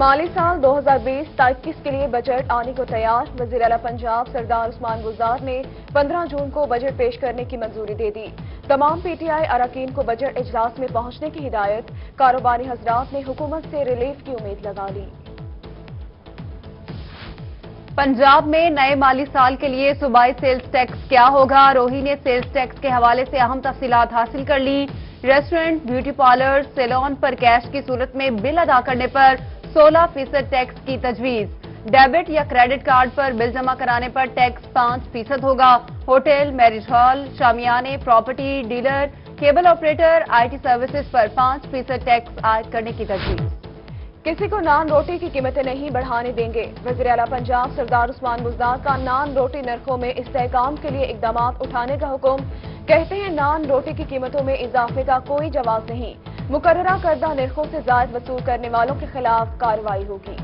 مالی سال 2020-21 کے لیے بجٹ آنے کو تیار۔ وزیر اعلیٰ پنجاب سردار عثمان گلزار نے 15 جون کو بجٹ پیش کرنے کی منظوری دے دی۔ تمام پی ٹی آئی اراکین کو بجٹ اجلاس میں پہنچنے کی ہدایت۔ کاروباری حضرات نے حکومت سے ریلیف کی امید لگا لی۔ پنجاب میں نئے مالی سال کے لیے صوبائی سیلز ٹیکس کیا ہوگا؟ روہی نے سیلز ٹیکس کے حوالے سے اہم تفصیلات حاصل کر لی۔ ریسٹورنٹ، بیوٹی پارلر، سیلون پر کیش کی صورت میں بل ادا کرنے پر 16% ٹیکس کی تجویز۔ ڈیبٹ یا کریڈٹ کارڈ پر بل جمع کرانے پر ٹیکس 5% ہوگا۔ ہوٹل، میرج ہال، شامیانے، property dealer, cable operator, I T services پر 5% ٹیکس عائد کرنے کی تجویز۔ کسی کو نان روٹی کی قیمتیں نہیں بڑھانے دیں گے۔ وزیر اعلیٰ پنجاب سردار عثمان گلزار کا نان روٹی نرخوں میں استحکام کے لیے اقدامات اٹھانے کا حکم۔ کہتے ہیں نان روٹی کی قیمتوں میں اضافے کا کوئی جواز نہیں۔ مقررہ کردہ نرخوں سے زائد وصول کرنے والوں کے خلاف کارروائی ہوگی۔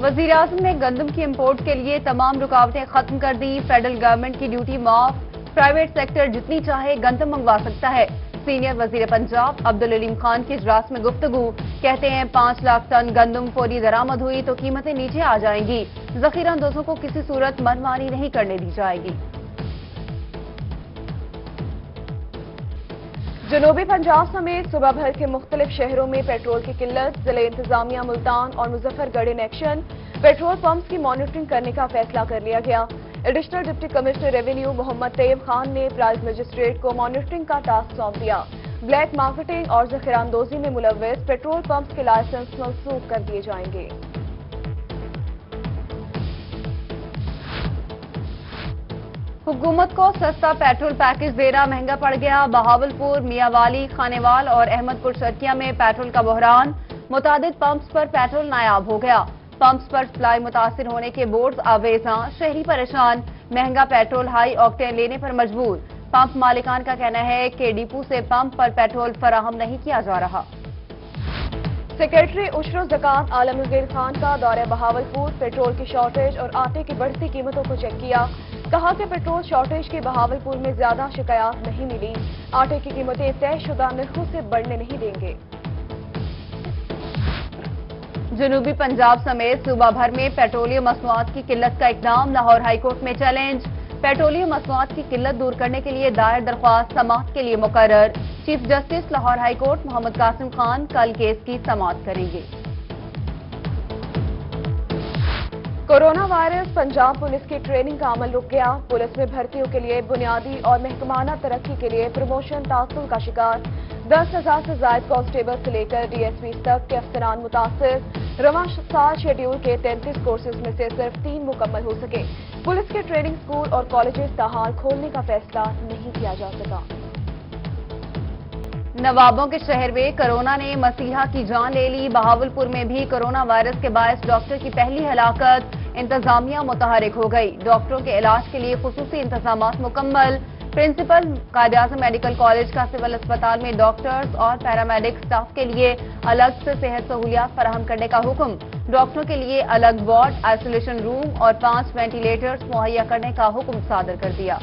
وزیر اعظم نے گندم کی امپورٹ کے لیے تمام رکاوٹیں ختم کر دی۔ فیڈرل گورنمنٹ کی ڈیوٹی معاف، پرائیویٹ سیکٹر جتنی چاہے گندم منگوا سکتا ہے۔ سینئر وزیر پنجاب عبدالعلیم خان کی اجلاس میں گفتگو۔ کہتے ہیں 5 لاکھ ٹن گندم فوری درآمد ہوئی تو قیمتیں نیچے آ جائیں گی۔ ذخیرہ اندوزوں کو کسی صورت منمانی نہیں کرنے دی جائے گی۔ جنوبی پنجاب سمیت صوبہ بھر کے مختلف شہروں میں پیٹرول کی قلت۔ ضلع انتظامیہ ملتان اور مظفر گڑھ ان ایکشن۔ پیٹرول پمپس کی مانیٹرنگ کرنے کا فیصلہ کر لیا گیا۔ ایڈیشنل ڈپٹی کمشنر ریونیو محمد طیب خان نے پرائز مجسٹریٹ کو مانیٹرنگ کا ٹاسک سونپ دیا۔ بلیک مارکیٹنگ اور ذخیرہ اندوزی میں ملوث پیٹرول پمپس کے لائسنس منسوخ کر دیے جائیں گے۔ حکومت کو سستا پیٹرول پیکج دینا مہنگا پڑ گیا۔ بہاولپور، میاں والی، خانیوال اور احمد پور شرکیہ میں پیٹرول کا بحران۔ متعدد پمپس پر پیٹرول نایاب ہو گیا۔ پمپس پر سپلائی متاثر ہونے کے بورڈز آویزاں، شہری پریشان۔ مہنگا پیٹرول ہائی آکٹین لینے پر مجبور۔ پمپ مالکان کا کہنا ہے کہ ڈپو سے پمپ پر پیٹرول فراہم نہیں کیا جا رہا۔ سیکریٹری عشر و زکوٰۃ عالمگیر خان کا دورہ بہاولپور۔ پیٹرول کی شارٹیج اور آٹے کی بڑھتی قیمتوں کو چیک کیا۔ کہا کہ پیٹرول شارٹیج کی بہاولپور میں زیادہ شکایات نہیں ملی۔ آٹے کی قیمتیں طے شدہ نرخوں سے بڑھنے نہیں دیں گے۔ جنوبی پنجاب سمیت صوبہ بھر میں پیٹرولیم مصنوعات کی قلت کا اقدام۔ لاہور ہائی کورٹ میں چیلنج۔ پیٹرولیم مصنوعات کی قلت دور کرنے کے لیے دائر درخواست سماعت کے لیے مقرر۔ Chief justice Lahore high court Muhammad Qasim Khan کل کیس کی سماعت کریں گے۔ کورونا وائرس پنجاب پولیس کی ٹریننگ کا عمل رک گیا۔ پولیس میں بھرتیوں کے لیے بنیادی اور محکمانہ ترقی کے لیے پروموشن تعطل کا شکار۔ 10,000 سے زائد کانسٹیبل سے لے کر ڈی ایس پی تک کے افسران متاثر۔ رواں سال شیڈول کے 33 کورسز میں سے صرف 3 مکمل ہو سکے۔ پولیس کے ٹریننگ اسکول اور کالجز تاحال کھولنے کا فیصلہ نہیں کیا جا سکا۔ نوابوں کے شہر میں کورونا نے مسیحا کی جان لے لی۔ بہاولپور میں بھی کورونا وائرس کے باعث ڈاکٹر کی پہلی ہلاکت۔ انتظامیہ متحرک ہو گئی۔ ڈاکٹروں کے علاج کے لیے خصوصی انتظامات مکمل۔ Principal Quaid Azam medical college کا سول اسپتال میں ڈاکٹرز اور پیرامیڈک سٹاف کے لیے الگ سے صحت سہولیات فراہم کرنے کا حکم۔ ڈاکٹروں کے لیے الگ وارڈ، آئسولیشن روم اور 5 وینٹیلیٹرز مہیا کرنے کا حکم صادر کر دیا۔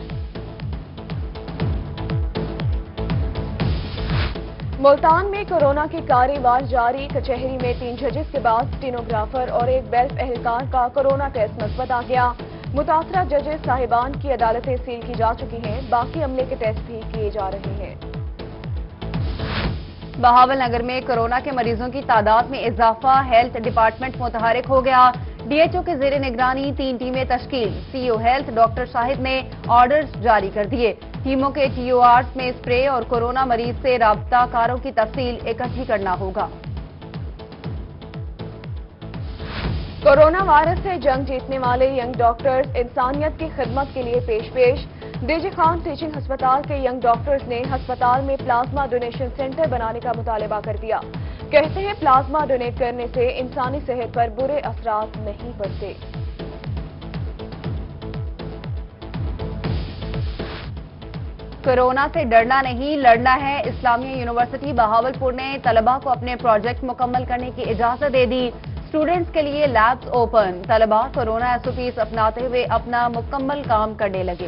ملتان میں کورونا کی کارروائی جاری۔ کچہری میں 3 ججز کے بعد سٹینوگرافر اور ایک بیلف اہلکار کا کورونا ٹیسٹ مثبت آ گیا۔ متاثرہ ججز صاحبان کی عدالتیں سیل کی جا چکی ہیں۔ باقی عملے کے ٹیسٹ بھی کیے جا رہے ہیں۔ بہاول نگر میں کورونا کے مریضوں کی تعداد میں اضافہ۔ ہیلتھ ڈپارٹمنٹ متحرک ہو گیا۔ ڈی ایچ او کے زیر نگرانی 3 ٹیمیں تشکیل۔ سی او ہیلتھ ڈاکٹر شاہد نے آرڈرز جاری کر دیے۔ ٹیموں کے ٹی او آرز میں اسپرے اور کورونا مریض سے رابطہ کاروں کی تفصیل اکٹھی کرنا ہوگا۔ کورونا وائرس سے جنگ جیتنے والے ینگ ڈاکٹرز انسانیت کی خدمت کے لیے پیش۔ ڈی جی خان ٹیچنگ ہسپتال کے ینگ ڈاکٹرز نے ہسپتال میں پلازما ڈونیشن سینٹر بنانے کا مطالبہ کر دیا۔ کہتے ہیں پلازما ڈونیٹ کرنے سے انسانی صحت پر برے اثرات نہیں پڑتے۔ کورونا سے ڈرنا نہیں، لڑنا ہے۔ اسلامیہ یونیورسٹی بہاولپور نے طلباء کو اپنے پروجیکٹ مکمل کرنے کی اجازت دے دی۔ اسٹوڈنٹس کے لیے لیبز اوپن۔ طلباء کورونا ایس او پیز اپناتے ہوئے اپنا مکمل کام کرنے لگے۔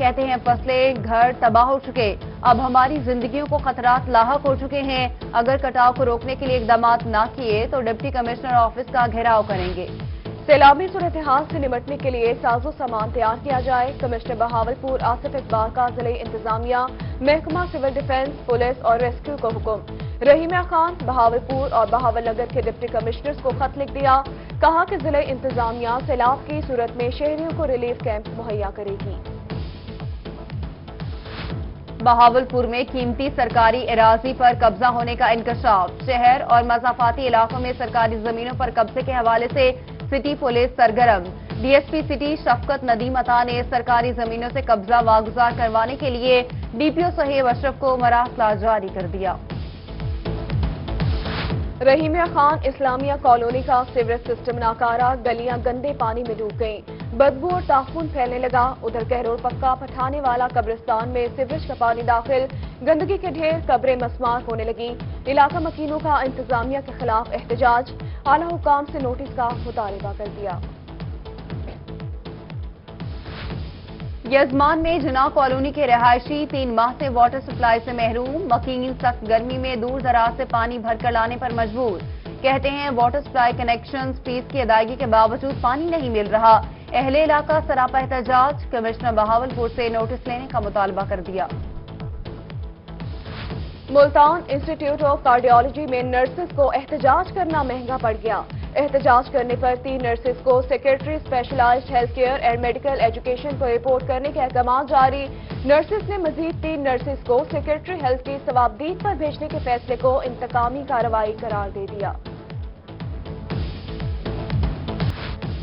کہتے ہیں فصلیں گھر تباہ ہو چکے، اب ہماری زندگیوں کو خطرات لاحق ہو چکے ہیں، اگر کٹاؤ کو روکنے کے لیے اقدامات نہ کیے تو ڈپٹی کمشنر آفس کا گھیراؤ کریں گے۔ سیلابی صورتحال سے نمٹنے کے لیے ساز و سامان تیار کیا جائے، کمشنر بہاولپور آصف اقبال کا ضلعی انتظامیہ، محکمہ سول ڈیفنس، پولیس اور ریسکیو کو حکم۔ رحیمیہ خان بہاولپور اور بہاول نگر کے ڈپٹی کمشنرز کو خط لکھ دیا، کہا کہ ضلعی انتظامیہ سیلاب کی صورت میں شہریوں کو ریلیف کیمپ مہیا کرے گی۔ بہاولپور میں قیمتی سرکاری اراضی پر قبضہ ہونے کا انکشاف، شہر اور مضافاتی علاقوں میں سرکاری زمینوں پر قبضے کے حوالے سے سٹی پولیس سرگرم۔ ڈی ایس پی سٹی شفقت ندیم عطا نے سرکاری زمینوں سے قبضہ واگزار کروانے کے لیے ڈی پی او صہیب اشرف کو مراسلہ جاری کر دیا۔ رحیمیہ خان اسلامیہ کالونی کا سیوریج سسٹم ناکارہ، گلیاں گندے پانی میں ڈوب گئیں، بدبو اور تعفن پھیلنے لگا۔ ادھر کہرور پکا پٹھانے والا قبرستان میں سیوریج کا پانی داخل، گندگی کے ڈھیر، قبریں مسمار ہونے لگیں۔ علاقہ مکینوں کا انتظامیہ کے خلاف احتجاج، اعلیٰ حکام سے نوٹس کا مطالبہ کر دیا۔ یزمان میں جناح کالونی کے رہائشی 3 ماہ سے واٹر سپلائی سے محروم، مکین سخت گرمی میں دور دراز سے پانی بھر کر لانے پر مجبور، کہتے ہیں واٹر سپلائی کنیکشن فیس کی ادائیگی کے باوجود پانی نہیں مل رہا۔ اہل علاقہ سراپا احتجاج، کمشنر بہاولپور سے نوٹس لینے کا مطالبہ کر دیا۔ ملتان انسٹیٹیوٹ آف کارڈیالوجی میں نرسز کو احتجاج کرنا مہنگا پڑ گیا۔ احتجاج کرنے پر 3 نرسز کو secretary specialized health care and medical education کو رپورٹ کرنے کے احکامات جاری۔ نرسز نے مزید 3 نرسز کو سیکریٹری ہیلتھ کی ثوابدید پر بھیجنے کے فیصلے کو انتقامی کارروائی قرار دے دیا۔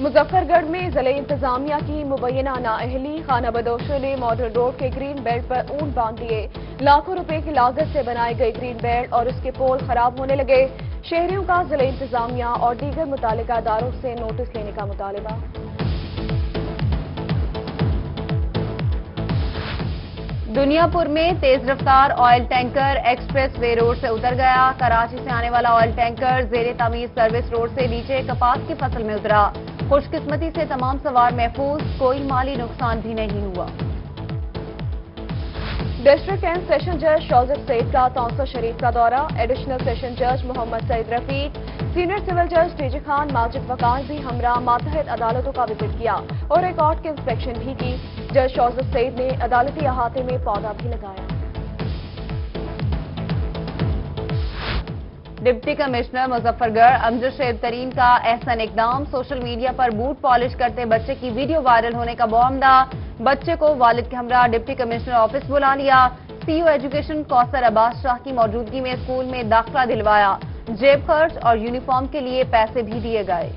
مظفر گڑھ میں ضلعی انتظامیہ کی مبینہ نااہلی، خانہ بدوشوں نے ماڈل روڈ کے گرین بیلٹ پر اونٹ باندھ دیے، لاکھوں روپے کی لاگت سے بنائے گئے گرین بیلٹ اور اس کے پول خراب ہونے لگے۔ شہریوں کا ضلعی انتظامیہ اور دیگر متعلقہ اداروں سے نوٹس لینے کا مطالبہ۔ دنیا پور میں تیز رفتار oil tanker express way road سے اتر گیا، کراچی سے آنے والا آئل ٹینکر زیر تعمیر سروس روڈ سے نیچے کپاس کی فصل میں اترا، خوش قسمتی سے تمام سوار محفوظ، کوئی مالی نقصان بھی نہیں ہوا۔ ڈسٹرکٹ اینڈ سیشن جج شوزف سعید کا تونسا شریف کا دورہ، ایڈیشنل سیشن جج محمد سعید رفیق، سینئر سول جج ٹی جی خان ماجد وقار بھی ہمراہ ماتحت عدالتوں کا وزٹ کیا اور ریکارڈ کی انسپیکشن بھی کی۔ جج شوزف سعید نے عدالتی احاطے میں پودا بھی لگایا۔ ڈپٹی کمشنر مظفر گڑھ امجد شعیب ترین کا احسن اقدام، سوشل میڈیا پر بوٹ پالش کرتے بچے کی ویڈیو وائرل ہونے کا معاملہ، بچے کو والد کے ہمراہ ڈپٹی کمشنر آفس بلا لیا، سی او ایجوکیشن کوثر عباس شاہ کی موجودگی میں اسکول میں داخلہ دلوایا، جیب خرچ اور یونیفارم کے لیے پیسے بھی دیے گئے۔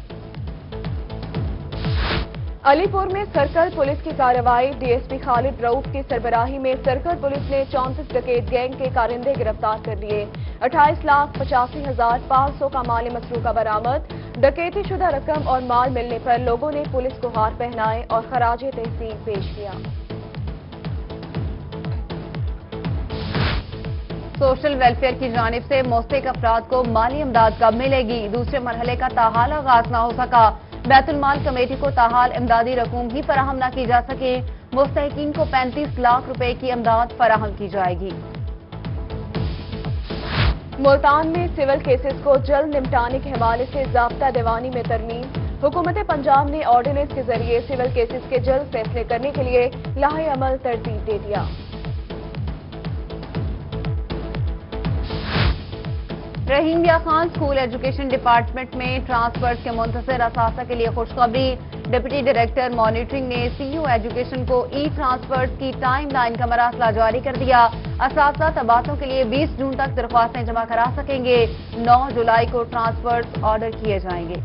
علی پور میں سرکل پولیس کی کارروائی، ڈی ایس پی خالد رؤف کی سربراہی میں سرکل پولیس نے 34 ڈکیت گینگ کے کارندے گرفتار کر لیے، 28,85,500 کا مال مسروقہ برآمد، ڈکیتی شدہ رقم اور مال ملنے پر لوگوں نے پولیس کو ہار پہنائے اور خراج تحسین پیش کیا۔ سوشل ویلفیئر کی جانب سے مستحق افراد کو مالی امداد کب ملے گی؟ دوسرے مرحلے کا تاحال آغاز نہ ہو سکا، بیت المال کمیٹی کو تاحال امدادی رقوم ہی فراہم نہ کی جا سکے، مستحقین کو 35 لاکھ روپے کی امداد فراہم کی جائے گی۔ ملتان میں سول کیسز کو جلد نمٹانے کے حوالے سے ضابطہ دیوانی میں ترمیم، حکومت پنجاب نے آرڈیننس کے ذریعے سول کیسز کے جلد فیصلے کرنے کے لیے لاہے عمل ترتیب دے دیا۔ Rahimia Khan school education department میں ٹرانسفرز کے منتظر اثاثہ کے لیے خوشخبری، ڈپٹی ڈائریکٹر مانیٹرنگ نے سی او ایجوکیشن کو ای ٹرانسفرز کی ٹائم لائن کا مراسلہ جاری کر دیا، اساتذہ تبادلوں کے لیے 20 جون تک درخواستیں جمع کرا سکیں گے، 9 جولائی کو ٹرانسفرز آرڈر کیے جائیں گے۔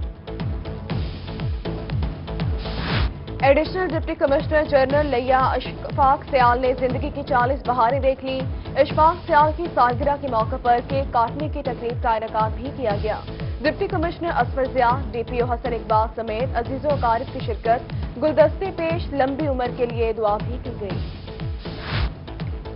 ایڈیشنل ڈپٹی کمشنر جنرل لیا اشفاق سیال نے زندگی کی 40 بہاریں دیکھ لی، اشفاق سیال کی سالگرہ کے موقع پر کیک کاٹنے کی تقریب کا انعقاد بھی کیا گیا۔ Deputy commissioner Asfar Zia, D P O Hasan Iqbal سمیت عزیز و اقارب کی شرکت، گلدستے پیش، لمبی عمر کے لیے دعا بھی کی گئی۔